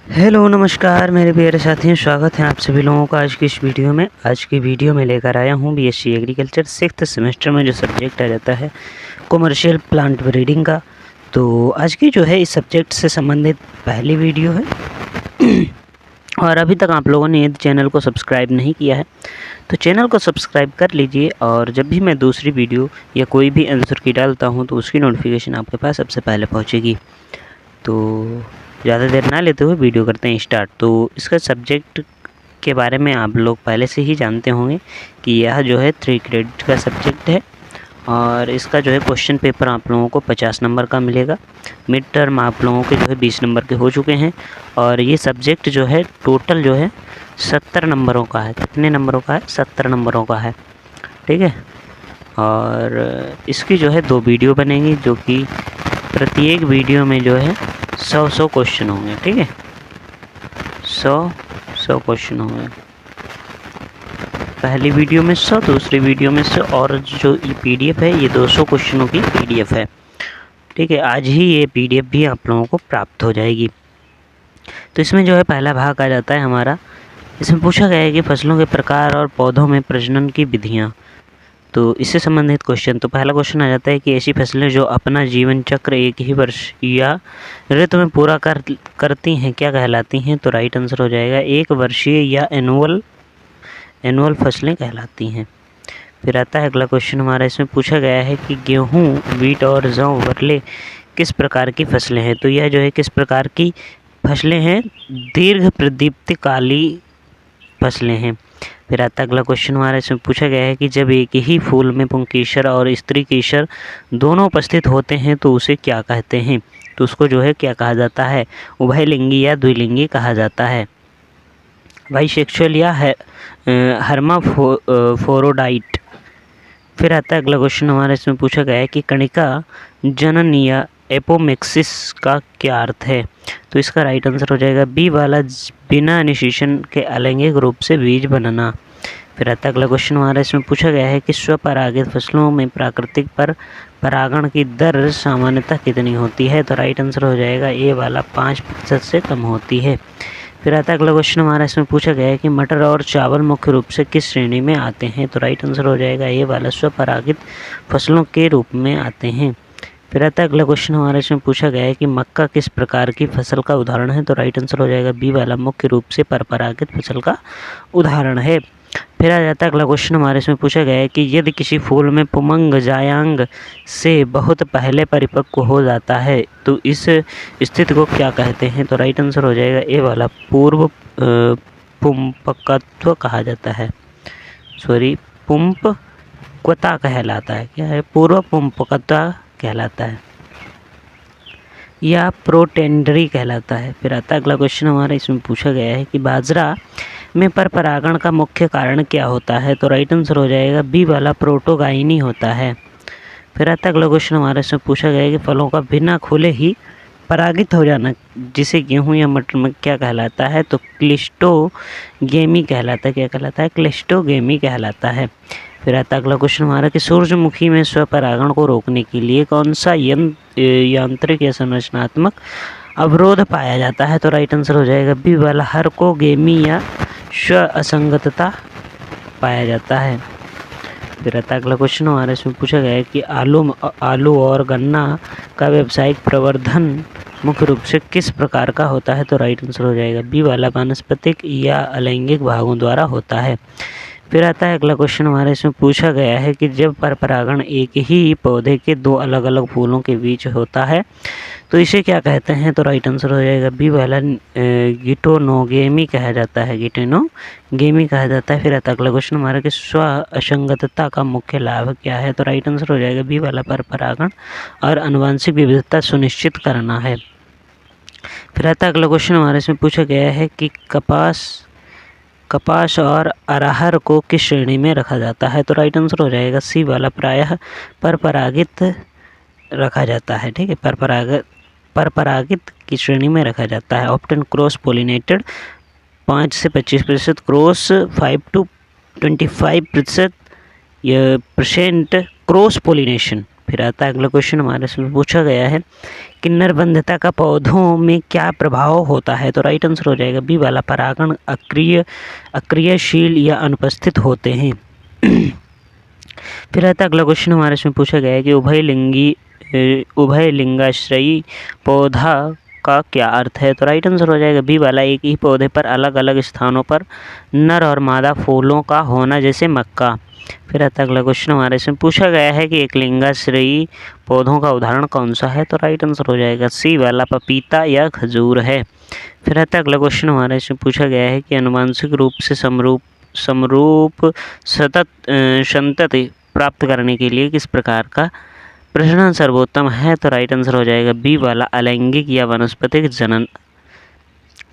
Hello नमस्कार मेरे प्यारे साथियों, स्वागत है आप सभी लोगों का आज की इस वीडियो में। आज की वीडियो में लेकर आया हूँ बीएससी एग्रीकल्चर 6th सेमेस्टर में जो सब्जेक्ट आ जाता है कमर्शियल प्लांट ब्रीडिंग का। तो आज की जो है इस सब्जेक्ट से संबंधित पहली वीडियो है और अभी तक आप लोगों ने यदि चैनल को सब्सक्राइब नहीं किया है तो चैनल को सब्सक्राइब कर लीजिए, और जब भी मैं दूसरी वीडियो या कोई भी आंसर की डालता हूँ तो उसकी नोटिफिकेशन आपके पास सबसे पहले पहुँचेगी। तो ज़्यादा देर ना लेते हुए वीडियो करते हैं स्टार्ट। तो इसका सब्जेक्ट के बारे में आप लोग पहले से ही जानते होंगे कि यह जो है 3 क्रेडिट का सब्जेक्ट है और इसका जो है क्वेश्चन पेपर आप लोगों को 50 नंबर का मिलेगा। मिड टर्म आप लोगों के जो है 20 नंबर के हो चुके हैं और ये सब्जेक्ट जो है टोटल जो है 70 नंबरों का है। कितने नंबरों का है? 70 नंबरों का है, ठीक है। और इसकी जो है 2 वीडियो बनेंगी, जो कि प्रत्येक वीडियो में जो है 100 क्वेश्चन होंगे, ठीक है। 100 क्वेश्चन होंगे। पहली वीडियो में 100, दूसरी वीडियो में 100, और जो ये पीडीएफ है ये 200 क्वेश्चनों की पीडीएफ है, ठीक है। आज ही ये पीडीएफ भी आप लोगों को प्राप्त हो जाएगी। तो इसमें जो है पहला भाग आ जाता है हमारा। इसमें पूछा गया है कि फसलों के प्रकार और पौधों में प्रजनन की विधियाँ। तो इससे संबंधित क्वेश्चन, तो पहला क्वेश्चन आ जाता है कि ऐसी फसलें जो अपना जीवन चक्र एक ही वर्ष या ऋतु में पूरा करती हैं क्या कहलाती हैं? तो राइट आंसर हो जाएगा एक वर्षीय या एनुअल फसलें कहलाती हैं। फिर आता है अगला क्वेश्चन हमारा। इसमें पूछा गया है कि गेहूँ, वीट और जौ वरले किस प्रकार की फसलें हैं? तो यह जो है किस प्रकार की फसलें हैं? दीर्घ प्रदीप्तिकाली फसलें हैं। फिर आता अगला क्वेश्चन हमारा। इसमें पूछा गया है कि जब एक ही फूल में पुंकेसर और स्त्री केसर दोनों उपस्थित होते हैं तो उसे क्या कहते हैं? तो उसको जो है क्या कहा जाता है? उभयलिंगी या द्विलिंगी कहा जाता है। बाइसेक्सुअल या हर्माफोरोडाइट। फिर आता है अगला क्वेश्चन हमारा। इसमें पूछा गया है कि कणिका जनन या एपोमेक्सिस का क्या अर्थ है? तो इसका राइट आंसर हो जाएगा बी वाला, बिना इनिशिएशन के अलैंगिक रूप से बीज बनना। फिर आता अगला क्वेश्चन हमारा। इसमें पूछा गया है कि स्वपरागित फसलों में प्राकृतिक पर परागण की दर सामान्यतः कितनी होती है? तो राइट आंसर हो जाएगा ए वाला, 5% से कम होती है। फिर आता अगला क्वेश्चन हमारा। इसमें पूछा गया है कि मटर और चावल मुख्य रूप से किस श्रेणी में आते हैं? तो राइट आंसर हो जाएगा ए वाला, स्वपरागित फसलों के रूप में आते हैं। फिर आता है अगला क्वेश्चन हमारा। इसमें पूछा गया है कि मक्का किस प्रकार की फसल का उदाहरण है? तो राइट आंसर हो जाएगा बी वाला, मुख्य रूप से परपरागित फसल का उदाहरण है। फिर आ जाता है अगला क्वेश्चन हमारे। इसमें पूछा गया है कि यदि किसी फूल में पुमंग जायांग से बहुत पहले परिपक्व हो जाता है तो इस स्थिति को क्या कहते हैं? तो राइट आंसर हो जाएगा ए वाला, पूर्व पुंपकत्व कहा जाता है। पुंपक्वता कहलाता है। क्या है? पूर्व पुंपकत्व कहलाता है या प्रोटेंडरी कहलाता है। फिर आता अगला क्वेश्चन हमारा। इसमें पूछा गया है कि बाजरा में पर परागण का मुख्य कारण क्या होता है? तो राइट आंसर हो जाएगा बी वाला, प्रोटोगाइनी होता है। फिर आता अगला क्वेश्चन हमारा। इसमें पूछा गया है कि फलों का बिना खुले ही परागित हो जाना जिसे गेहूं या मटर में क्या कहलाता है? तो क्लिस्टोगेमी कहलाता है। क्या कहलाता है? क्लिस्टोगेमी कहलाता है। फिर आता अगला क्वेश्चन हमारा कि सूरजमुखी में स्वपरागण को रोकने के लिए कौन सा यांत्रिक या संरचनात्मक अवरोध पाया जाता है? तो राइट आंसर हो जाएगा बी वाला, हर्कोगेमी या स्व असंगतता पाया जाता है। फिर आता अगला क्वेश्चन हमारे। इसमें पूछा गया है कि आलू और गन्ना का व्यावसायिक प्रवर्धन मुख्य रूप से किस प्रकार का होता है? तो राइट आंसर हो जाएगा बी वाला, वानस्पतिक या अलैंगिक भागों द्वारा होता है। फिर आता है अगला क्वेश्चन हमारे। इसमें पूछा गया है कि जब परपरागण एक ही पौधे के 2 अलग अलग फूलों के बीच होता है तो इसे क्या कहते हैं? तो राइट आंसर हो जाएगा बी वाला, गिटोनोगेमी कहा जाता है। गिटोनोगेमी कहा जाता है। फिर आता अगला क्वेश्चन हमारा कि स्व असंगतता का मुख्य लाभ क्या है? तो राइट आंसर हो जाएगा बी वाला, परपरागण और आनुवंशिक विविधता सुनिश्चित करना है। फिर आता अगला क्वेश्चन हमारे। इसमें पूछा गया है कि कपास और अरहर को किस श्रेणी में रखा जाता है? तो राइट आंसर हो जाएगा सी वाला, प्रायः परपरागित रखा जाता है, ठीक है। परपरागित की श्रेणी में रखा जाता है। ऑप्टन क्रॉस पोलिनेटेड 5 से 25%, क्रॉस 5 to 25% क्रॉस पोलिनेशन फिर आता है अगला क्वेश्चन हमारे इसमें पूछा गया है कि नरबंधता का पौधों में क्या प्रभाव होता है। तो राइट आंसर हो जाएगा बी वाला, परागण अक्रियशील या अनुपस्थित होते हैं। फिर आता है अगला क्वेश्चन हमारे इसमें पूछा गया है कि उभयलिंगाश्रयी पौधा का क्या अर्थ है। तो राइट आंसर हो जाएगा बी वाला, एक ही पौधे पर अलग अलग स्थानों पर नर और मादा फूलों का होना, जैसे मक्का। फिर आता अगला क्वेश्चन हमारे इसमें पूछा गया है कि एक लिंगाश्रयी पौधों का उदाहरण कौन सा है। तो राइट आंसर हो जाएगा सी वाला, पपीता या खजूर है। फिर आता अगला क्वेश्चन हमारे इसमें पूछा गया है कि आनुवंशिक रूप से समरूप संतति प्राप्त करने के लिए किस प्रकार का प्रजनन सर्वोत्तम है। तो राइट आंसर हो जाएगा बी वाला, अलैंगिक या वनस्पतिक जनन।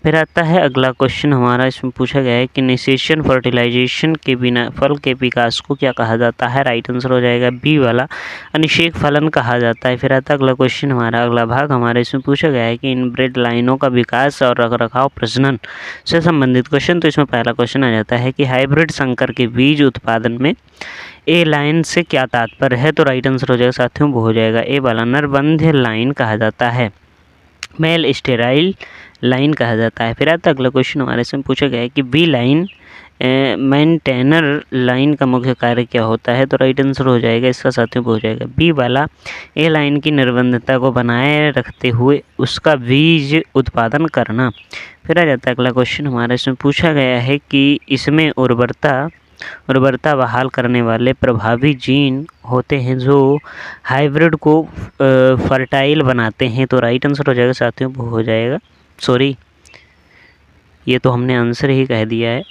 फिर आता है अगला क्वेश्चन हमारा इसमें पूछा गया है कि निषेचन फर्टिलाइजेशन के बिना फल के विकास को क्या कहा जाता है। राइट आंसर हो जाएगा बी वाला, अनिषेक फलन कहा जाता है। फिर आता है अगला क्वेश्चन हमारा अगला भाग हमारे इसमें पूछा गया है कि इनब्रेड लाइनों का विकास और रखरखाव प्रजनन से संबंधित क्वेश्चन। तो इसमें पहला क्वेश्चन आ जाता है कि हाइब्रिड संकर के बीज उत्पादन में ए लाइन से क्या तात्पर्य है। तो राइट आंसर हो जाएगा साथियों वो हो जाएगा ए वाला, नरबंध्य लाइन कहा जाता है, मेल स्टेराइल लाइन कहा जाता है। फिर आता अगला क्वेश्चन हमारे से पूछा गया है कि बी लाइन मेंटेनर लाइन का मुख्य कार्य क्या होता है। तो राइट आंसर हो जाएगा इसका साथियों हो जाएगा बी वाला, ए लाइन की निर्बंधता को बनाए रखते हुए उसका बीज उत्पादन करना। फिर आ जाता है अगला क्वेश्चन हमारे इसमें पूछा गया है कि इसमें उर्वरता बहाल करने वाले प्रभावी जीन होते हैं जो हाइब्रिड को फर्टाइल बनाते हैं। तो राइट आंसर हो जाएगा साथियों वो हो जाएगा, सॉरी ये तो हमने आंसर ही कह दिया है।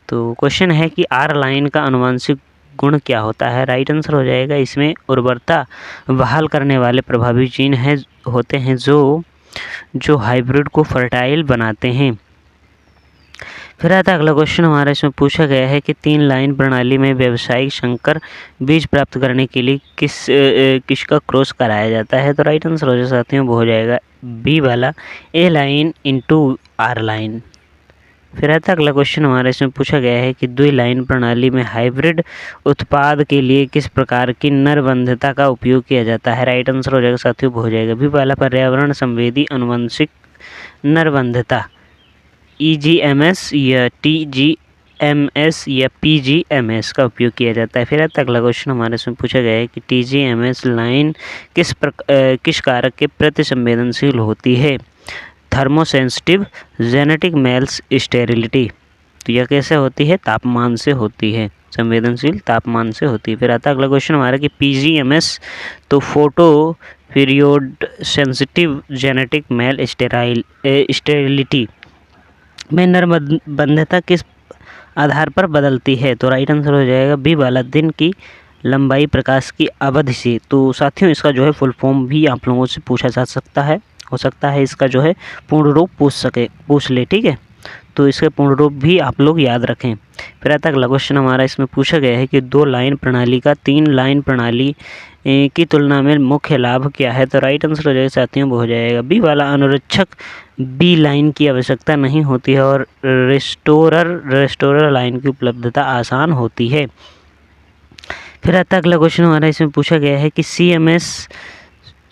तो क्वेश्चन है कि आर लाइन का आनुवंशिक गुण क्या होता है। राइट आंसर हो जाएगा इसमें उर्वरता बहाल करने वाले प्रभावी जीन होते हैं जो हाइब्रिड को फर्टाइल बनाते हैं। फिर आता है अगला क्वेश्चन हमारा इसमें पूछा गया है कि 3 लाइन प्रणाली में व्यावसायिक संकर बीज प्राप्त करने के लिए किसका क्रॉस कराया जाता है। तो राइट आंसर हो जाए साथियों वो हो जाएगा बी वाला, ए लाइन इंटू आर लाइन। फिर आता है अगला क्वेश्चन हमारे इसमें पूछा गया है कि 2 लाइन प्रणाली में हाइब्रिड उत्पाद के लिए किस प्रकार की नरबंधता का उपयोग किया जाता है। राइट आंसर हो जाएगा साथियों वो हो जाएगा बी वाला, पर्यावरण संवेदी अनुवंशिक नरबंधता, EGMS या TGMS या PGMS का उपयोग किया जाता है। फिर आता अगला क्वेश्चन हमारे इसमें पूछा गया है कि TGMS लाइन किस कारक के प्रति संवेदनशील होती है। थर्मोसेंसिटिव जेनेटिक मेल्स स्टेरिलिटी, तो यह कैसे होती है, तापमान से होती है, संवेदनशील तापमान से होती है। फिर आता अगला क्वेश्चन हमारा कि PGMS तो photo period sensitive genetic male sterility में नरबंधता किस आधार पर बदलती है। तो राइट आंसर हो जाएगा बी वाला, दिन की लंबाई प्रकाश की अवधि से। तो साथियों इसका जो है फुल फॉर्म भी आप लोगों से पूछा जा सकता है, हो सकता है इसका जो है पूर्ण रूप पूछ ले, ठीक है। तो इसके पूर्ण रूप भी आप लोग याद रखें। फिर आता अगला क्वेश्चन हमारा इसमें पूछा गया है कि 2 लाइन प्रणाली का 3 लाइन प्रणाली की तुलना में मुख्य लाभ क्या है। तो राइट आंसर हो जाएगा साथियों वो हो जाएगा बी वाला, अनुरक्षक बी लाइन की आवश्यकता नहीं होती है और रेस्टोरर लाइन की उपलब्धता आसान होती है। फिर आता अगला क्वेश्चन हमारा इसमें पूछा गया है कि CMS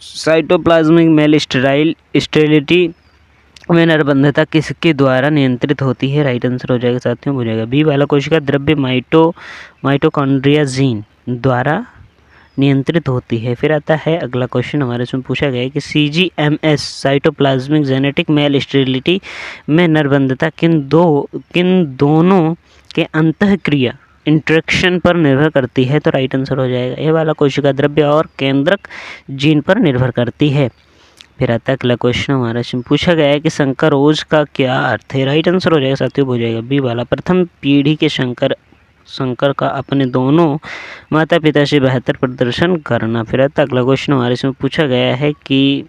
साइटोप्लाज्मिक मेल स्टेरिलिटी में नरबंधता किसके द्वारा नियंत्रित होती है। राइट आंसर हो जाएगा साथियों हो जाएगा बी वाला, कोशिका द्रव्य माइटोकॉन्ड्रिया जीन द्वारा नियंत्रित होती है। फिर आता है अगला क्वेश्चन हमारे इसमें पूछा गया है कि CGMS cytoplasmic genetic male sterility में नरबंधता किन दोनों के अंतःक्रिया इंटरेक्शन पर निर्भर करती है। तो राइट आंसर हो जाएगा ए वाला, कोशिका द्रव्य और केंद्रक जीन पर निर्भर करती है। फिर आता है अगला क्वेश्चन हमारा इसमें पूछा गया है कि संकरोज का क्या अर्थ है। राइट आंसर हो जाएगा साथियों हो जाएगा बी वाला, प्रथम पीढ़ी के संकर का अपने दोनों माता पिता से बेहतर प्रदर्शन करना। फिर आता अगला क्वेश्चन हमारे इसमें पूछा गया है कि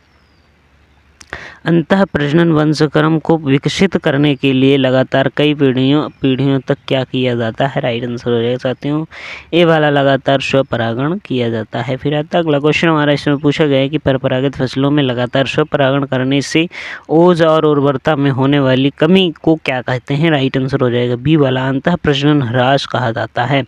अंतः प्रजनन वंशक्रम को विकसित करने के लिए लगातार कई पीढ़ियों तक क्या किया जाता है। राइट आंसर हो जाएगा साथियों ए वाला, लगातार स्वपरागण किया जाता है। फिर आता अगला क्वेश्चन हमारा इसमें पूछा गया है कि परंपरागत फसलों में लगातार स्वपरागण करने से ओज और उर्वरता में होने वाली कमी को क्या कहते हैं। राइट आंसर हो जाएगा बी वाला, अंतः प्रजनन ह्रास कहा जाता है।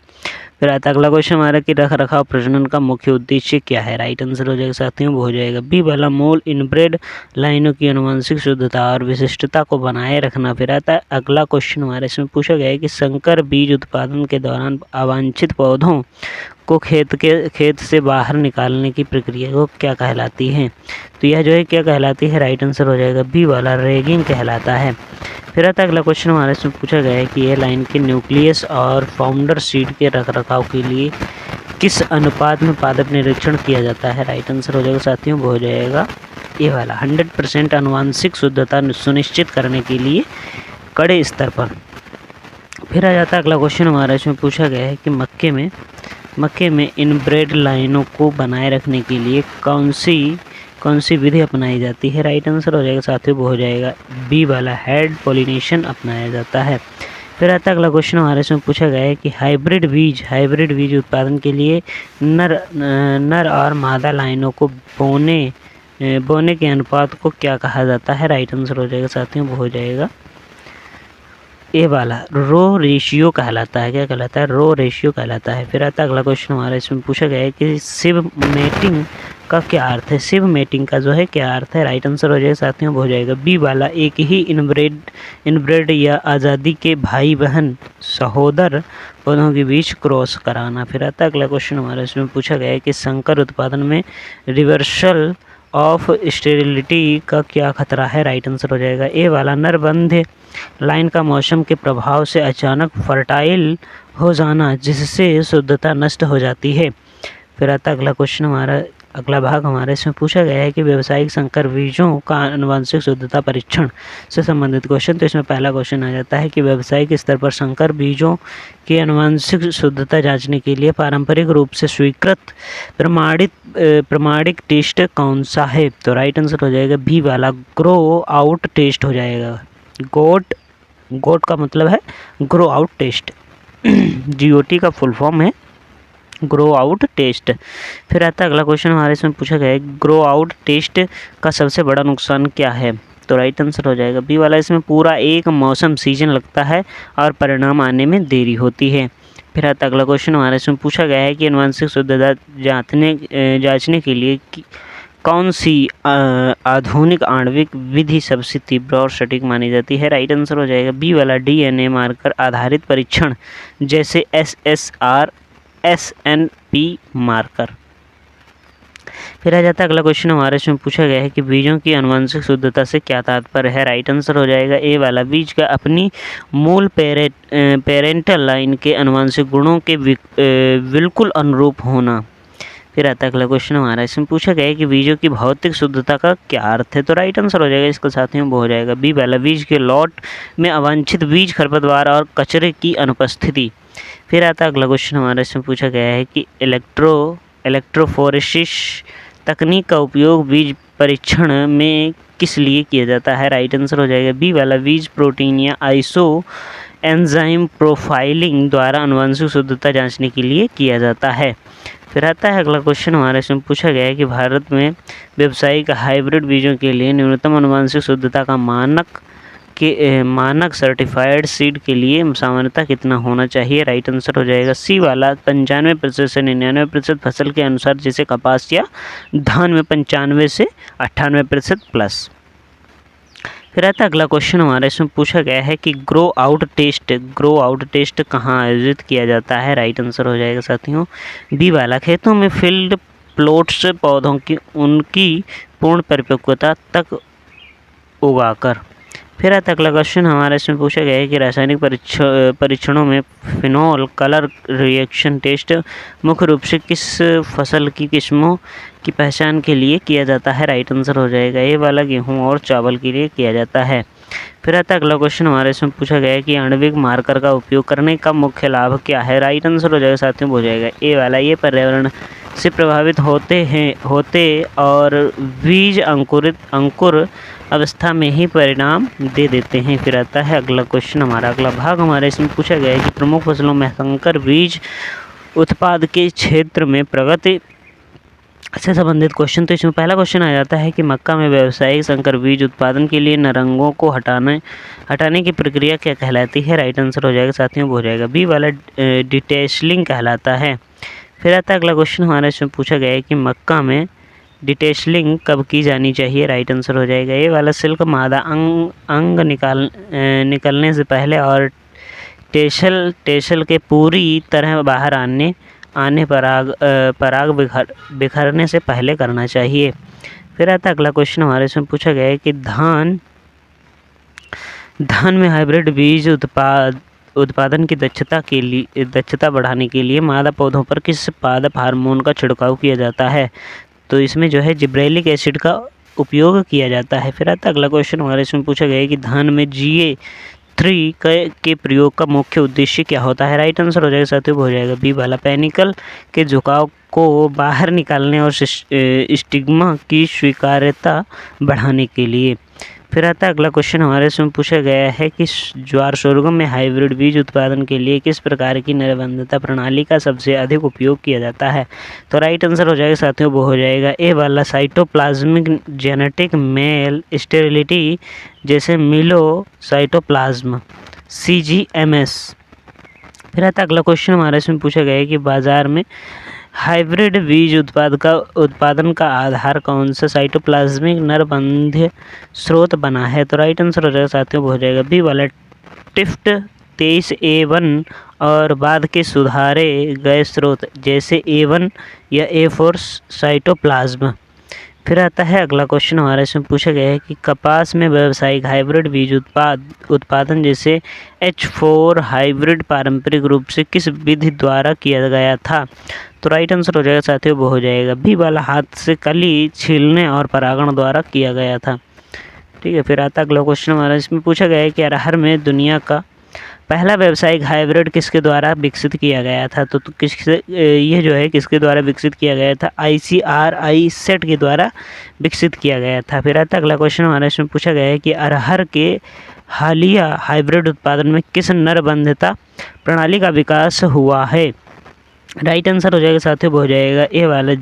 फिर आता अगला क्वेश्चन हमारा कि रख रखाव प्रजनन का मुख्य उद्देश्य क्या है। राइट आंसर हो जाएगा साथियों, वो हो जाएगा बी वाला, मूल इनब्रेड लाइनों की आनुवंशिक शुद्धता और विशिष्टता को बनाए रखना। फिर आता अगला क्वेश्चन हमारे इसमें पूछा गया है कि संकर बीज उत्पादन के दौरान अवांछित पौधों को खेत से बाहर निकालने की प्रक्रिया को क्या कहलाती है। तो यह जो है क्या कहलाती है, राइट आंसर हो जाएगा बी वाला, रैगिंग कहलाता है। फिर आता अगला क्वेश्चन हमारे इसमें पूछा गया है कि यह लाइन के न्यूक्लियस और फाउंडर सीड के रखरखाव के लिए किस अनुपात में पादप निरीक्षण किया जाता है। राइट आंसर हो जाएगा साथियों, वो हो जाएगा ये वाला, 100% आनुवंशिक शुद्धता सुनिश्चित करने के लिए कड़े स्तर पर। फिर आ जाता है अगला क्वेश्चन हमारा इसमें पूछा गया है कि मक्के में इनब्रेड लाइनों को बनाए रखने के लिए कौन सी विधि अपनाई जाती है। राइट आंसर हो जाएगा साथियों, वो हो जाएगा बी वाला, हेड पॉलिनेशन अपनाया जाता है। फिर आता अगला क्वेश्चन हमारे इसमें पूछा गया है कि हाइब्रिड बीज उत्पादन के लिए नर और मादा लाइनों को बोने के अनुपात को क्या कहा जाता है। राइट आंसर हो जाएगा साथियों, वो हो जाएगा ए वाला, रो रेशियो कहलाता है। क्या कहलाता है, रो रेशियो कहलाता है। फिर आता अगला क्वेश्चन हमारा इसमें पूछा गया है कि सिव मेटिंग का क्या अर्थ है। सिव मेटिंग का जो है क्या अर्थ है। राइट आंसर हो जाएगा साथियों, वो हो जाएगा बी वाला, एक ही इनब्रेड या आज़ादी के भाई बहन सहोदर पौधों के बीच क्रॉस कराना। फिर आता अगला क्वेश्चन हमारा इसमें पूछा गया है कि संकर उत्पादन में रिवर्सल ऑफ स्टेरिलिटी का क्या खतरा है। राइट आंसर हो जाएगा ए वाला, नरबंध लाइन का मौसम के प्रभाव से अचानक फर्टाइल हो जाना जिससे शुद्धता नष्ट हो जाती है। फिर आता अगला क्वेश्चन हमारा, अगला भाग हमारे इसमें पूछा गया है कि व्यावसायिक संकर बीजों का आनुवंशिक शुद्धता परीक्षण से संबंधित क्वेश्चन। तो इसमें पहला क्वेश्चन आ जाता है कि व्यावसायिक स्तर पर संकर बीजों की आनुवंशिक शुद्धता जांचने के लिए पारंपरिक रूप से स्वीकृत प्रमाणिक टेस्ट कौन सा है। तो राइट आंसर हो जाएगा बी वाला, ग्रो आउट टेस्ट हो जाएगा। गोट का मतलब है ग्रो आउट टेस्ट, GOT का फुल फॉर्म है ग्रो आउट टेस्ट। फिर आता अगला क्वेश्चन हमारे इसमें पूछा गया है ग्रो आउट टेस्ट का सबसे बड़ा नुकसान क्या है। तो राइट आंसर हो जाएगा बी वाला, इसमें पूरा एक मौसम सीजन लगता है और परिणाम आने में देरी होती है। फिर आता अगला क्वेश्चन हमारे इसमें पूछा गया है कि आनुवंशिक शुद्धता जांचने के लिए कौन सी आधुनिक आणविक विधि सबसे तीव्र और सटीक मानी जाती है। राइट आंसर हो जाएगा बी वाला, DNA मार्कर आधारित परीक्षण जैसे SSR SNP मार्कर। फिर आ जाता है अगला क्वेश्चन हमारे इसमें पूछा गया है कि बीजों की आनुवंशिक शुद्धता से क्या तात्पर्य है। राइट आंसर हो जाएगा ए वाला, बीज का अपनी मूल पेरेंटल लाइन के आनुवंशिक गुणों के बिल्कुल अनुरूप होना। फिर आता है अगला क्वेश्चन हमारा इसमें पूछा गया है कि बीजों की भौतिक शुद्धता का क्या अर्थ है। तो राइट आंसर हो जाएगा इसके साथियों, वो हो जाएगा बी वाला, बीज के लॉट में अवांछित बीज, खरपतवार और कचरे की अनुपस्थिति। फिर आता अगला क्वेश्चन हमारे इसमें पूछा गया है कि इलेक्ट्रोफोरेसिस तकनीक का उपयोग बीज परीक्षण में किस लिए किया जाता है। राइट आंसर हो जाएगा बी वाला, बीज प्रोटीन या आइसो एंजाइम प्रोफाइलिंग द्वारा आनुवंशिक शुद्धता जांचने के लिए किया जाता है। फिर आता है अगला क्वेश्चन हमारे इसमें पूछा गया है कि भारत में व्यावसायिक हाइब्रिड बीजों के लिए न्यूनतम आनुवंशिक शुद्धता का मानक सर्टिफाइड सीड के लिए सामान्यतः कितना होना चाहिए। राइट आंसर हो जाएगा सी वाला, 95% से 99% फसल के अनुसार, जैसे कपास या धान में 95 से 98% प्लस। फिर आता अगला क्वेश्चन हमारे इसमें पूछा गया है कि ग्रो आउट टेस्ट कहाँ आयोजित किया जाता है। राइट आंसर हो जाएगा साथियों बी वाला, खेतों में फील्ड प्लॉट्स पौधों की उनकी पूर्ण परिपक्वता तक उगाकर। फिर आता अगला क्वेश्चन हमारे इसमें पूछा गया है कि रासायनिक परीक्षणों में फिनोल कलर रिएक्शन टेस्ट मुख्य रूप से किस फसल की किस्मों की पहचान के लिए किया जाता है। राइट आंसर हो जाएगा ए वाला, गेहूं और चावल के लिए किया जाता है। फिर आता अगला क्वेश्चन हमारे इसमें पूछा गया है कि आणविक मार्कर का उपयोग करने का मुख्य लाभ क्या है। राइट आंसर हो जाएगा साथियों, हो जाएगा ए वाला, ये पर्यावरण से प्रभावित होते और बीज अंकुर अवस्था में ही परिणाम दे देते हैं। फिर आता है अगला क्वेश्चन हमारा, अगला भाग हमारे इसमें पूछा गया है कि प्रमुख फसलों में संकर बीज उत्पाद के क्षेत्र में प्रगति से संबंधित क्वेश्चन। तो इसमें पहला क्वेश्चन आ जाता है कि मक्का में व्यावसायिक संकर बीज उत्पादन के लिए नरंगों को हटाने की प्रक्रिया क्या कहलाती है? राइट आंसर हो जाएगा साथियों, वो हो जाएगा बी वाला डिटेशलिंग कहलाता है। फिर आता है अगला क्वेश्चन हमारा, इसमें पूछा गया है कि मक्का में डिटेशलिंग कब की जानी चाहिए? राइट आंसर हो जाएगा ये वाला सिल्क मादा अंग निकलने से पहले और टेशल के पूरी तरह बाहर आने पराग बिखरने से पहले करना चाहिए। फिर आता अगला क्वेश्चन हमारे इसमें पूछा गया है कि धान में हाइब्रिड बीज उत्पादन की दक्षता बढ़ाने के लिए मादा पौधों पर किस पादप हार्मोन का छिड़काव किया जाता है? तो इसमें जो है जिब्रेलिक एसिड का उपयोग किया जाता है। फिर आता अगला क्वेश्चन हमारे इसमें पूछा गया है कि धान में GA3 के प्रयोग का मुख्य उद्देश्य क्या होता है? राइट आंसर हो जाएगा साथियों, हो जाएगा बी वाला पेनिकल के झुकाव को बाहर निकालने और स्टिग्मा की स्वीकार्यता बढ़ाने के लिए। फिर आता अगला क्वेश्चन हमारे इसमें पूछा गया है कि ज्वार सोरगम में हाइब्रिड बीज उत्पादन के लिए किस प्रकार की नरबंधता प्रणाली का सबसे अधिक उपयोग किया जाता है? तो राइट आंसर हो जाएगा साथियों, वो हो जाएगा ए वाला साइटोप्लाज्मिक जेनेटिक मेल स्टेरिलिटी, जैसे मिलो साइटोप्लाज्म CGMS। फिर आता अगला क्वेश्चन हमारे इसमें पूछा गया है कि बाजार में हाइब्रिड बीज उत्पादन का आधार कौन सा साइटोप्लाज्मिक नरबंध्य स्रोत बना है? तो राइट आंसर हो जाएगा साथियों, हो जाएगा बी वाला टिफ्ट 23A1 और बाद के सुधारे गए स्रोत जैसे A1 या A4 साइटोप्लाज्म। फिर आता है अगला क्वेश्चन हमारे इसमें पूछा गया है कि कपास में व्यावसायिक हाइब्रिड बीज उत्पादन जैसे H4 हाइब्रिड पारंपरिक रूप से किस विधि द्वारा किया गया था? तो राइट आंसर हो जाएगा साथियों, वो हो जाएगा बी वाला हाथ से कली छीलने और परागण द्वारा किया गया था। ठीक है, फिर आता अगला क्वेश्चन हमारा इसमें पूछा गया है कि अरहर में दुनिया का पहला व्यावसायिक हाइब्रिड किसके द्वारा विकसित किया गया था? तो ये जो है किसके द्वारा विकसित किया गया था? ICRI सेट के द्वारा विकसित किया गया था। फिर आता अगला क्वेश्चन हमारा इसमें पूछा गया है कि अरहर के हालिया हाइब्रिड उत्पादन में किस नरबंधता प्रणाली का विकास हुआ है? राइट आंसर हो जाएगा साथियों, हो जाएगा ए वाला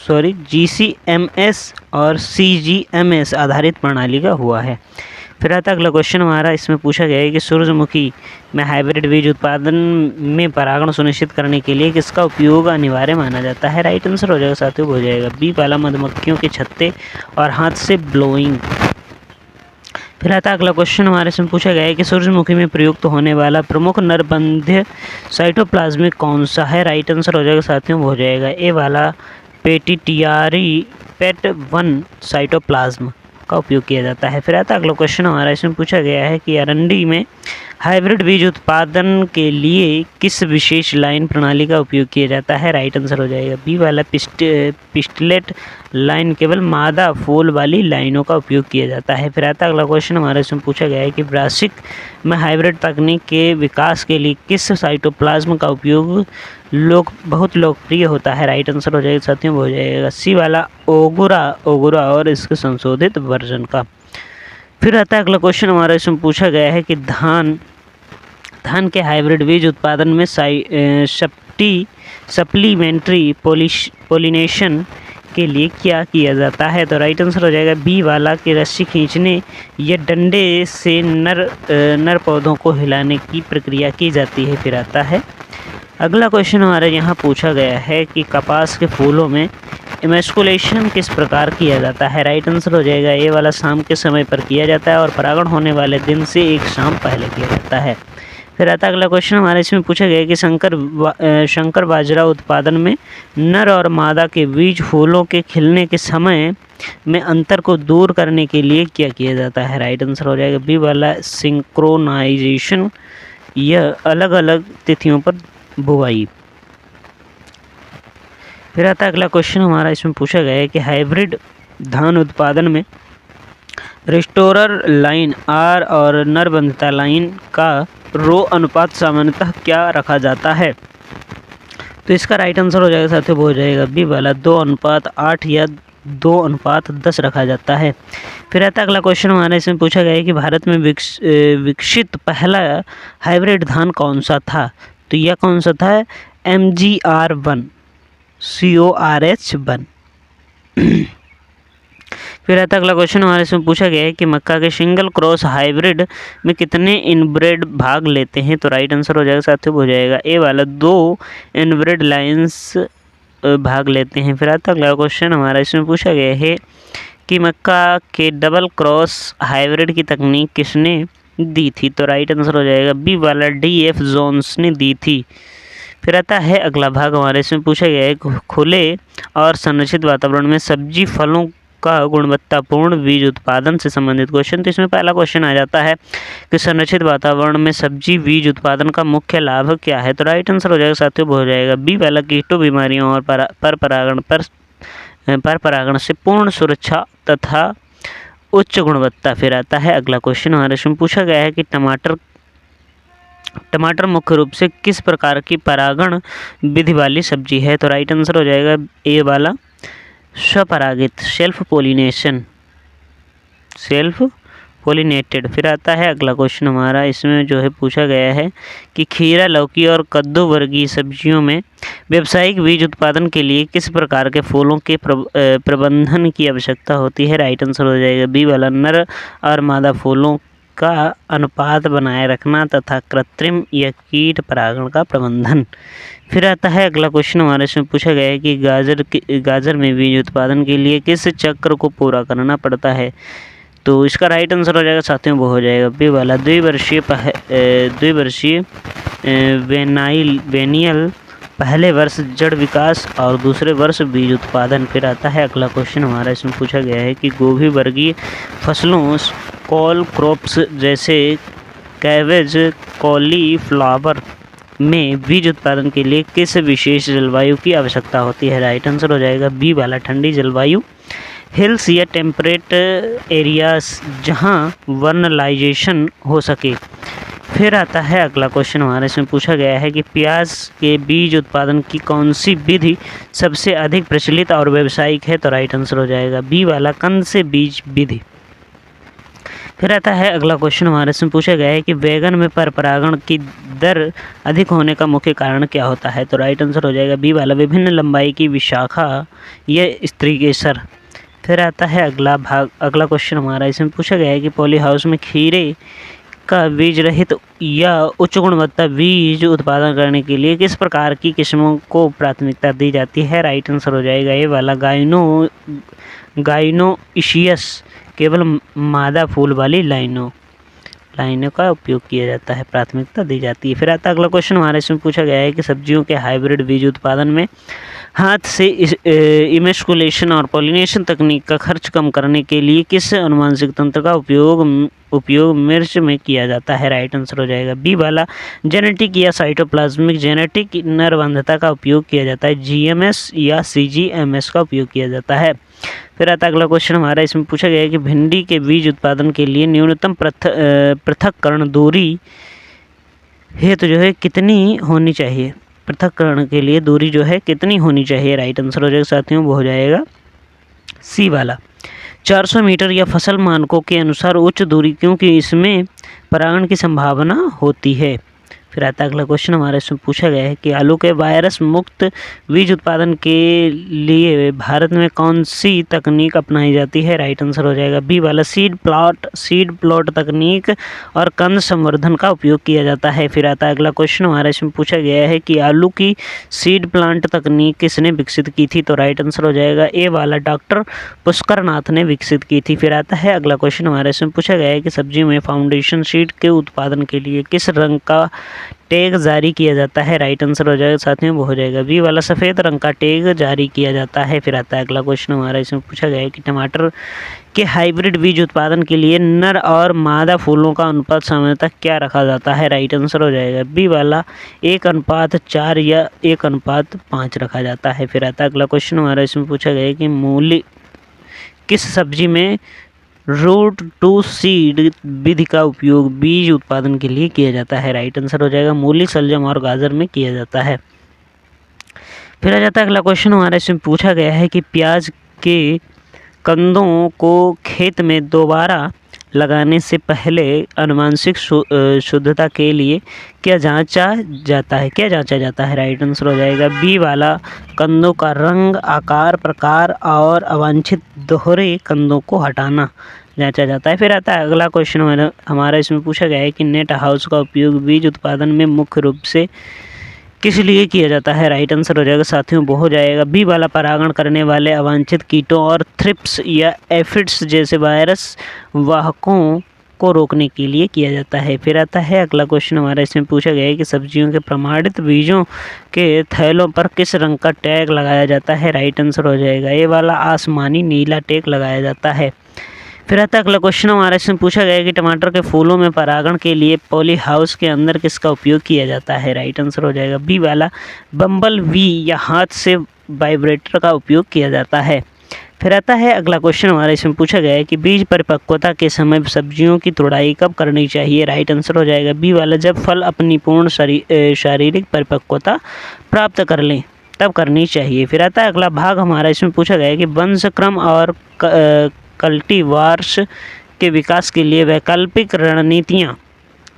GCMS और CGMS आधारित प्रणाली का हुआ है। फिर आता अगला क्वेश्चन हमारा इसमें पूछा गया है कि सूरजमुखी में हाइब्रिड बीज उत्पादन में परागण सुनिश्चित करने के लिए किसका उपयोग अनिवार्य माना जाता है? राइट आंसर हो जाएगा साथियों, हो जाएगा बी वाला मधुमक्खियों के छत्ते और हाथ से ब्लोइंग। फिर आता अगला क्वेश्चन हमारे इसमें पूछा गया है कि सूरजमुखी में प्रयुक्त होने वाला प्रमुख नरबंध्य साइटोप्लाज्मिक कौन सा है? राइट आंसर हो जाएगा साथियों, हो जाएगा ए वाला पेटिटियारी PET1 साइटोप्लाज्म का उपयोग किया जाता है। फिर आता अगला क्वेश्चन हमारा इसमें पूछा गया है कि अरंडी में हाइब्रिड बीज उत्पादन के लिए किस विशेष लाइन प्रणाली का उपयोग किया जाता है? राइट आंसर हो जाएगा बी वाला पिस्टलेट लाइन, केवल मादा फूल वाली लाइनों का उपयोग किया जाता है। फिर आता अगला क्वेश्चन हमारे इसमें पूछा गया है कि ब्रासिक में हाइब्रिड तकनीक के विकास के लिए किस साइटोप्लाज्म का उपयोग बहुत लोकप्रिय होता है? राइट आंसर हो जाएगा साथियों, हो जाएगा सी वाला ओगुरा और इसके संशोधित वर्जन का। फिर आता है अगला क्वेश्चन हमारा इसमें पूछा गया है कि धान के हाइब्रिड बीज उत्पादन में सप्लीमेंट्री पोलिनेशन के लिए क्या किया जाता है? तो राइट आंसर हो जाएगा बी वाला कि रस्सी खींचने या डंडे से नर पौधों को हिलाने की प्रक्रिया की जाती है। फिर आता है अगला क्वेश्चन हमारा यहाँ पूछा गया है कि कपास के फूलों में इमेस्कुलेशन किस प्रकार किया जाता है? राइट आंसर हो जाएगा ए वाला शाम के समय पर किया जाता है और परागण होने वाले दिन से एक शाम पहले किया जाता है। फिर आता अगला क्वेश्चन हमारे इसमें पूछा गया है कि शंकर बाजरा उत्पादन में नर और मादा के बीज फूलों के खिलने के समय में अंतर को दूर करने के लिए क्या किया जाता है? राइट आंसर हो जाएगा बी वाला सिंक्रोनाइजेशन या अलग अलग तिथियों पर बुवाई। फिर आता अगला क्वेश्चन हमारा इसमें पूछा गया है कि हाइब्रिड धान उत्पादन में रिस्टोरर लाइन R और नरबंधता लाइन का रो अनुपात सामान्यतः क्या रखा जाता है? तो इसका राइट आंसर हो जाएगा साथियों, हो जाएगा बी वाला 2:8 या 2:10 रखा जाता है। फिर आता अगला क्वेश्चन हमारा इसमें पूछा गया है कि भारत में विकसित पहला हाइब्रिड धान कौन सा था? तो यह कौन सा था, MGR1 CORH1। फिर आता अगला क्वेश्चन हमारे इसमें पूछा गया है कि मक्का के सिंगल क्रॉस हाइब्रिड में कितने इनब्रेड भाग लेते हैं। तो राइट आंसर हो जाएगा साथियों, हो जाएगा ए वाला, 2 इनब्रेड लाइंस भाग लेते हैं। फिर आता अगला क्वेश्चन हमारा इसमें पूछा गया है कि मक्का के डबल क्रॉस हाइब्रिड की तकनीक किसने दी थी। तो राइट आंसर हो जाएगा बी वाला, DF जोन्स ने दी थी। फिर आता है अगला भाग हमारे इसमें पूछा गया है खुले और संरक्षित वातावरण में सब्जी फलों का गुणवत्तापूर्ण बीज उत्पादन से संबंधित क्वेश्चन। तो इसमें पहला क्वेश्चन आ जाता है कि संरक्षित वातावरण में सब्जी बीज उत्पादन का मुख्य लाभ क्या है। तो राइट आंसर हो जाएगा साथियों, हो जाएगा बी वाला, कीटों बीमारियों और पर परागण से पूर्ण सुरक्षा तथा उच्च गुणवत्ता। फिर आता है अगला क्वेश्चन हमारे इसमें पूछा गया है कि टमाटर मुख्य रूप से किस प्रकार की परागण विधि वाली सब्जी है। तो राइट आंसर हो जाएगा ए वाला, स्वपरागित, सेल्फ पोलिनेटेड। फिर आता है अगला क्वेश्चन हमारा इसमें जो है पूछा गया है कि खीरा, लौकी और कद्दू वर्गीय सब्जियों में व्यावसायिक बीज उत्पादन के लिए किस प्रकार के फूलों के प्रबंधन की आवश्यकता होती है। राइट आंसर हो जाएगा बी वाला, नर और मादा फूलों का अनुपात बनाए रखना तथा कृत्रिम या कीट परागण का प्रबंधन। फिर आता है अगला क्वेश्चन हमारे इसमें पूछा गया है कि गाजर में बीज उत्पादन के लिए किस चक्र को पूरा करना पड़ता है। तो इसका राइट आंसर हो जाएगा साथियों, वो हो जाएगा बी वाला, द्विवर्षीय वेनियल, पहले वर्ष जड़ विकास और दूसरे वर्ष बीज उत्पादन। फिर आता है अगला क्वेश्चन हमारा इसमें पूछा गया है कि गोभी वर्गीय फसलों, कॉल क्रॉप्स जैसे कैबेज, कॉलीफ्लावर में बीज उत्पादन के लिए किस विशेष जलवायु की आवश्यकता होती है। राइट आंसर हो जाएगा बी वाला, ठंडी जलवायु, हिल्स या टेम्परेट एरियाज जहां वर्नलाइजेशन हो सके। फिर आता है अगला क्वेश्चन हमारे इसमें पूछा गया है कि प्याज के बीज उत्पादन की कौन सी विधि सबसे अधिक प्रचलित और व्यावसायिक है। तो राइट आंसर हो जाएगा बी वाला, कंद से बीज विधि। फिर आता है अगला क्वेश्चन हमारे इसमें पूछा गया है कि बैगन में पर परागण की दर अधिक होने का मुख्य कारण क्या होता है। तो राइट आंसर हो जाएगा बी वाला, विभिन्न लंबाई की विशाखा या स्त्री केसर। फिर आता है अगला क्वेश्चन हमारा इसमें पूछा गया है कि पॉली हाउस में खीरे का बीज रहित या उच्च गुणवत्ता बीज उत्पादन करने के लिए किस प्रकार की किस्मों को प्राथमिकता दी जाती है। राइट आंसर हो जाएगा ये वाला, गाइनोइशियस, केवल मादा फूल वाली लाइनों का उपयोग किया जाता है, प्राथमिकता दी जाती है। फिर आता अगला क्वेश्चन हमारे इसमें पूछा गया है कि सब्जियों के हाइब्रिड बीज उत्पादन में हाथ से इमेस्कुलेशन और पॉलिनेशन तकनीक का खर्च कम करने के लिए किस अनुवांशिक तंत्र का उपयोग मिर्च में किया जाता है। राइट आंसर हो जाएगा बी वाला, जेनेटिक या साइटोप्लाज्मिक जेनेटिक नरबंधता का उपयोग किया जाता है, GMS या CGMS का उपयोग किया जाता है। फिर आता अगला क्वेश्चन हमारा इसमें पूछा गया है कि भिंडी के बीज उत्पादन के लिए न्यूनतम पृथक्करण दूरी हेतु जो है कितनी होनी चाहिए। पृथक्करण के लिए दूरी जो है कितनी होनी चाहिए। राइट आंसर हो जाएगा साथियों, वो हो जाएगा सी वाला, 400 मीटर या फसल मानकों के अनुसार उच्च दूरी, क्योंकि इसमें परागण की संभावना होती है। फिर आता अगला क्वेश्चन हमारे इसमें पूछा गया है कि आलू के वायरस मुक्त बीज उत्पादन के लिए भारत में कौन सी तकनीक अपनाई जाती है। राइट आंसर हो जाएगा बी वाला, सीड प्लॉट तकनीक और कंद संवर्धन का उपयोग किया जाता है। फिर आता अगला क्वेश्चन हमारे इसमें पूछा गया है कि आलू की सीड प्लांट तकनीक किसने विकसित की थी। तो राइट आंसर हो जाएगा ए वाला, डॉक्टर पुष्कर नाथ ने विकसित की थी। फिर आता है अगला क्वेश्चन हमारे इसमें पूछा गया है कि सब्जी में फाउंडेशन सीड के उत्पादन के लिए किस रंग का टैग जारी किया जाता है। राइट आंसर हो जाएगा साथियों, वो हो जाएगा बी वाला, सफ़ेद रंग का टैग जारी किया जाता है। फिर आता है अगला क्वेश्चन हमारा इसमें पूछा गया है कि टमाटर के हाइब्रिड बीज उत्पादन के लिए नर और मादा फूलों का अनुपात सामान्यतः क्या रखा जाता है। राइट आंसर हो जाएगा बी वाला, 1:4 या 1:5 रखा जाता है। फिर आता है अगला क्वेश्चन हमारा इसमें पूछा गया है कि मूली किस सब्जी में रूट टू सीड विधि का उपयोग बीज उत्पादन के लिए किया जाता है। राइट आंसर हो जाएगा मूली, शलजम और गाजर में किया जाता है। फिर आ जाता है अगला क्वेश्चन हमारा इसमें पूछा गया है कि प्याज के कंदों को खेत में दोबारा लगाने से पहले आनुवंशिक शुद्धता के लिए क्या जांचा जाता है? राइट आंसर हो जाएगा बी वाला, कंदों का रंग, आकार, प्रकार और अवांछित दोहरे कंदों को हटाना जांचा जाता है। फिर आता है अगला क्वेश्चन हमारा इसमें पूछा गया है कि नेट हाउस का उपयोग बीज उत्पादन में मुख्य रूप से किस लिए किया जाता है? राइट आंसर हो जाएगा साथियों वो हो जाएगा बी वाला, परागण करने वाले अवांछित कीटों और थ्रिप्स या एफिड्स जैसे वायरस वाहकों को रोकने के लिए किया जाता है। फिर आता है अगला क्वेश्चन हमारा इसमें पूछा गया है कि सब्जियों के प्रमाणित बीजों के थैलों पर किस रंग का टैग लगाया जाता है? राइट आंसर हो जाएगा ए वाला, आसमानी नीला टैग लगाया जाता है। फिर आता है अगला क्वेश्चन हमारा इसमें पूछा गया है कि टमाटर के फूलों में परागण के लिए पॉली हाउस के अंदर किसका उपयोग किया जाता है? राइट आंसर हो जाएगा बी वाला, बम्बल वी या हाथ से वाइब्रेटर का उपयोग किया जाता है। फिर आता है अगला क्वेश्चन हमारा इसमें पूछा गया है कि बीज परिपक्वता के समय सब्जियों की तुड़ाई कब करनी चाहिए? राइट आंसर हो जाएगा बी वाला, जब फल अपनी पूर्ण शारीरिक परिपक्वता प्राप्त कर लें तब करनी चाहिए। फिर आता है अगला भाग हमारा इसमें पूछा गया है कि वंशक्रम और कल्टीवार्स के विकास के लिए वैकल्पिक रणनीतियाँ।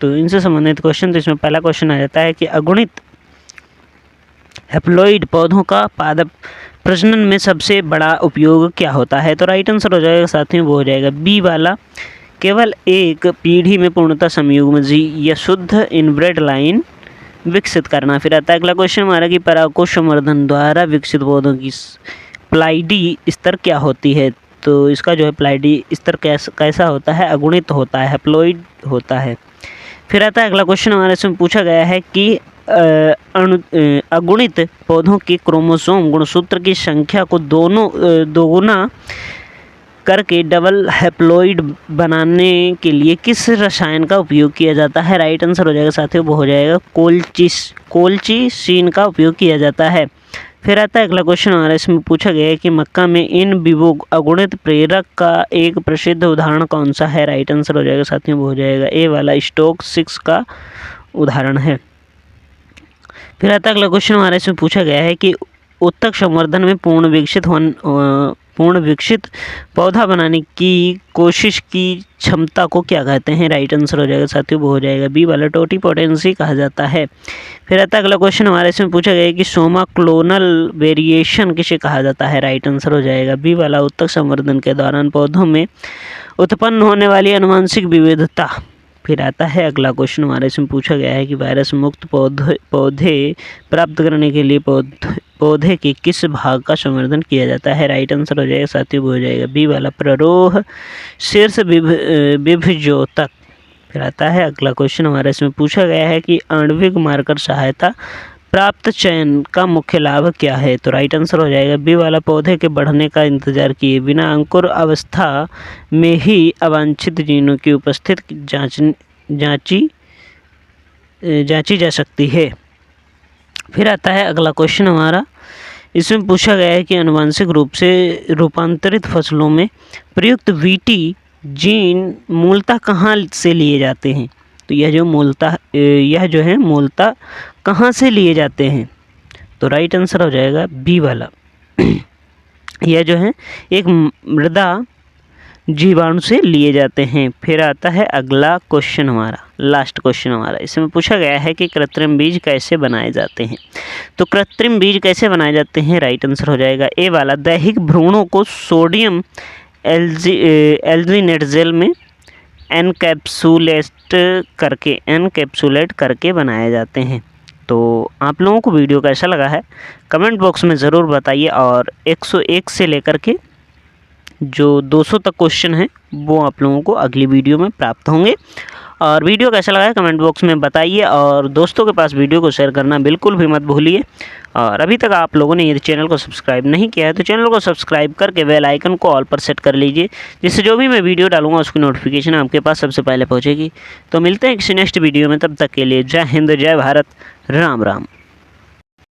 तो इनसे संबंधित क्वेश्चन, तो इसमें पहला क्वेश्चन आ जाता है कि अगुणित हैप्लॉइड पौधों का पादप प्रजनन में सबसे बड़ा उपयोग क्या होता है? तो राइट आंसर हो जाएगा साथियों वो हो जाएगा बी वाला, केवल एक पीढ़ी में पूर्णतः संयुग्मजी या शुद्ध इनब्रेड लाइन विकसित करना। फिर आता है अगला क्वेश्चन हमारा कि परागकोश संवर्धन द्वारा विकसित पौधों की प्लाइडी स्तर क्या होती है? तो इसका जो है प्लाइडी स्तर कैसा होता है? अगुणित होता है, हैप्लॉइड होता है। फिर आता है अगला क्वेश्चन हमारे इसमें पूछा गया है कि अगुणित पौधों के क्रोमोसोम गुणसूत्र की संख्या को दोगुना करके डबल हैप्लॉइड बनाने के लिए किस रसायन का उपयोग किया जाता है? राइट आंसर हो जाएगा साथियों वो हो जाएगा कोल्चिसिन का उपयोग किया जाता है। फिर आता है अगला क्वेश्चन हमारा इसमें पूछा गया है कि मक्का में इन विवो अगुणित प्रेरक का एक प्रसिद्ध उदाहरण कौन सा है? राइट आंसर हो जाएगा साथियों वो हो जाएगा ए वाला, स्टोक 6 का उदाहरण है। फिर आता है अगला क्वेश्चन हमारा इसमें पूछा गया है कि उत्तक संवर्धन में पूर्ण विकसित पौधा बनाने की कोशिश की क्षमता को क्या कहते हैं? राइट आंसर हो जाएगा साथियों वो हो जाएगा बी वाला, टोटिपोटेंसी कहा जाता है। फिर आता है अगला क्वेश्चन हमारे इसमें पूछा गया है कि सोमा क्लोनल वेरिएशन किसे कहा जाता है? राइट आंसर हो जाएगा बी वाला, उत्तक संवर्धन के दौरान पौधों में उत्पन्न होने वाली आनुवंशिक विविधता। फिर आता है अगला क्वेश्चन हमारे इसमें पूछा गया है कि वायरस मुक्त पौधे प्राप्त करने के लिए पौधे के किस भाग का संवर्धन किया जाता है? राइट आंसर हो जाएगा साथियों वो हो जाएगा बी वाला, प्ररोह शीर्ष विभजोतक। फिर आता है अगला क्वेश्चन हमारे इसमें पूछा गया है कि आणविक मार्कर सहायता प्राप्त चयन का मुख्य लाभ क्या है? तो राइट आंसर हो जाएगा बी वाला, पौधे के बढ़ने का इंतजार किए बिना अंकुर अवस्था में ही अवांछित जीनों की उपस्थिति जांची जा सकती है। फिर आता है अगला क्वेश्चन हमारा इसमें पूछा गया है कि आनुवंशिक रूप से रूपांतरित फसलों में प्रयुक्त वीटी जीन मूलतः कहाँ से लिए जाते हैं? तो यह जो है मूलतः कहाँ से लिए जाते हैं? तो राइट आंसर हो जाएगा बी वाला यह जो है एक मृदा जीवाणु से लिए जाते हैं। फिर आता है अगला क्वेश्चन हमारा, लास्ट क्वेश्चन हमारा इसमें पूछा गया है कि कृत्रिम बीज कैसे बनाए जाते हैं? तो कृत्रिम बीज कैसे बनाए जाते हैं? राइट आंसर हो जाएगा ए वाला, दैहिक भ्रूणों को सोडियम एल्जिनेट जेल में एनकैप्सुलेट करके बनाए जाते हैं। तो आप लोगों को वीडियो कैसा लगा है कमेंट बॉक्स में ज़रूर बताइए, और 101 से लेकर के जो 200 तक क्वेश्चन हैं वो आप लोगों को अगली वीडियो में प्राप्त होंगे। और वीडियो कैसा लगा है कमेंट बॉक्स में बताइए, और दोस्तों के पास वीडियो को शेयर करना बिल्कुल भी मत भूलिए। और अभी तक आप लोगों ने यदि चैनल को सब्सक्राइब नहीं किया है तो चैनल को सब्सक्राइब करके बेल आइकन को ऑल पर सेट कर लीजिए, जिससे जो भी मैं वीडियो डालूंगा उसकी नोटिफिकेशन आपके पास सबसे पहले पहुँचेगी। तो मिलते हैं किसी नेक्स्ट वीडियो में, तब तक के लिए जय हिंद, जय भारत, राम राम।